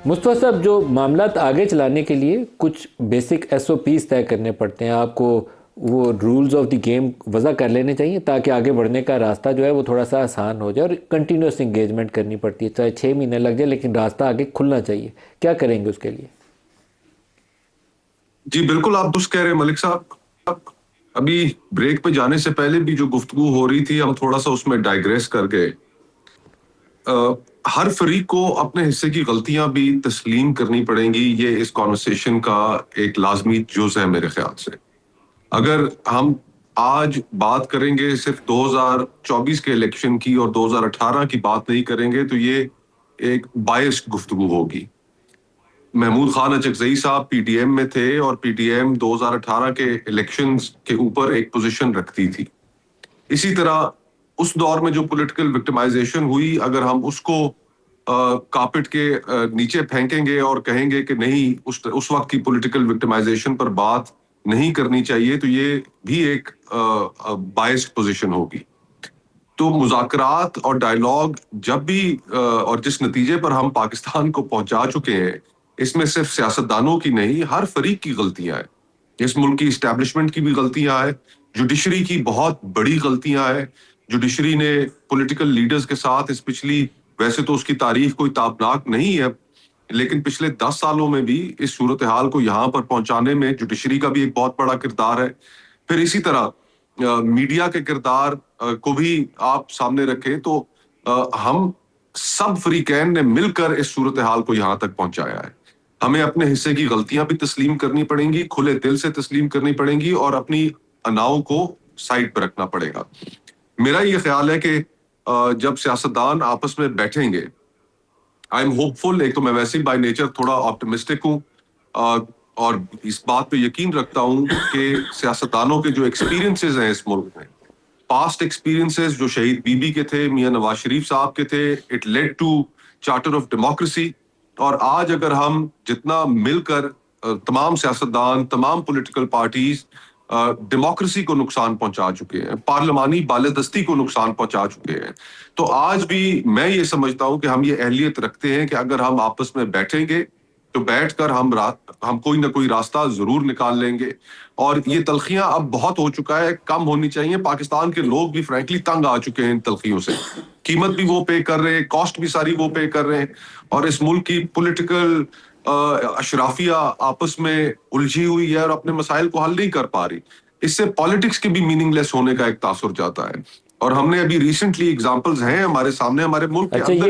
مصطفیٰ صاحب، جو معاملات آگے چلانے کے لیے کچھ بیسک ایس او پیز طے کرنے پڑتے ہیں، آپ کو وہ رولز آف دی گیم وضع کر لینے چاہیے تاکہ آگے بڑھنے کا راستہ جو ہے وہ تھوڑا سا آسان ہو جائے، اور کنٹینیوس انگیجمنٹ کرنی پڑتی ہے، چاہے 6 مہینے لگ جائے لیکن راستہ آگے کھلنا چاہیے. کیا کریں گے اس کے لیے؟ جی بالکل، آپ درست کہہ رہے ہیں ملک صاحب. ابھی بریک پہ جانے سے پہلے بھی جو گفتگو ہو رہی تھی، ہم تھوڑا سا اس میں ڈائگریس کر گئے. ہر فریق کو اپنے حصے کی غلطیاں بھی تسلیم کرنی پڑیں گی. یہ اس کانورسیشن کا ایک لازمی جز ہے میرے خیال سے. اگر ہم آج بات کریں گے صرف 2024 کے الیکشن کی اور 2018 کی بات نہیں کریں گے تو یہ ایک بائسڈ گفتگو ہوگی. محمود خان اچکزئی صاحب پی ٹی ایم میں تھے اور پی ٹی ایم 2018 کے الیکشنز کے اوپر ایک پوزیشن رکھتی تھی. اسی طرح اس دور میں جو پولیٹیکل وکٹمائزیشن ہوئی، اگر ہم اس کو کارپٹ کے نیچے پھینکیں گے اور کہیں گے کہ نہیں اس وقت کی پولیٹیکل وکٹمائزیشن پر بات نہیں کرنی چاہیے، تو یہ بھی ایک بائسڈ پوزیشن ہوگی. تو مذاکرات اور ڈائیلاگ جب بھی اور جس نتیجے پر ہم پاکستان کو پہنچا چکے ہیں، اس میں صرف سیاستدانوں کی نہیں، ہر فریق کی غلطیاں ہیں. اس ملک کی اسٹیبلشمنٹ کی بھی غلطیاں ہیں، جوڈیشری کی بہت بڑی غلطیاں ہیں. جوڈیشری نے پولیٹیکل لیڈرز کے ساتھ اس پچھلی، ویسے تو اس کی تاریخ کوئی تابناک نہیں ہے، لیکن پچھلے 10 سالوں میں بھی اس صورتحال کو یہاں پر پہنچانے میں جوڈیشری کا بھی ایک بہت بڑا کردار ہے. پھر اسی طرح میڈیا کے کردار کو بھی آپ سامنے رکھیں تو ہم سب فریقین نے مل کر اس صورتحال کو یہاں تک پہنچایا ہے. ہمیں اپنے حصے کی غلطیاں بھی تسلیم کرنی پڑیں گی، کھلے دل سے تسلیم کرنی پڑیں گی، اور اپنی اناؤں کو سائڈ پہ رکھنا پڑے گا. میرا یہ خیال ہے کہ جب سیاستدان آپس میں بیٹھیں گے، آئی ایم ہوپ فل. ایک تو میں ویسے ہی بائی نیچر تھوڑا آپٹمسٹک ہوں، اور اس بات پہ یقین رکھتا ہوں کہ سیاستدانوں کے جو ایکسپیرینسز ہیں اس ملک میں، پاسٹ ایکسپیرینسز جو شہید بی بی کے تھے، میاں نواز شریف صاحب کے تھے، it led to charter of democracy. اور آج اگر ہم جتنا مل کر تمام سیاستدان، تمام پولیٹیکل پارٹیز ڈیموکریسی کو نقصان پہنچا چکے ہیں، پارلیمانی بالادستی کو نقصان پہنچا چکے ہیں، تو آج بھی میں یہ سمجھتا ہوں کہ ہم یہ اہلیت رکھتے ہیں کہ اگر ہم آپس میں بیٹھیں گے تو بیٹھ کر ہم کوئی نہ کوئی راستہ ضرور نکال لیں گے. اور یہ تلخیاں اب بہت ہو چکا ہے، کم ہونی چاہیے. پاکستان کے لوگ بھی فرینکلی تنگ آ چکے ہیں ان تلخیوں سے. قیمت بھی وہ پے کر رہے ہیں، کاسٹ بھی ساری وہ پے کر رہے ہیں، اور اس ملک کی پولیٹیکل اشرافیہ آپس میں الجھی ہوئی ہے اور اپنے مسائل کو حل نہیں کر پا رہی. اس سے پالیٹکس کے بھی میننگ لیس ہونے کا ایک تاثر جاتا ہے. اور ہم نے ابھی ریسنٹلی ایگزامپلز ہیں ہمارے سامنے، ہمارے ملک کے اچھا، اندر یہ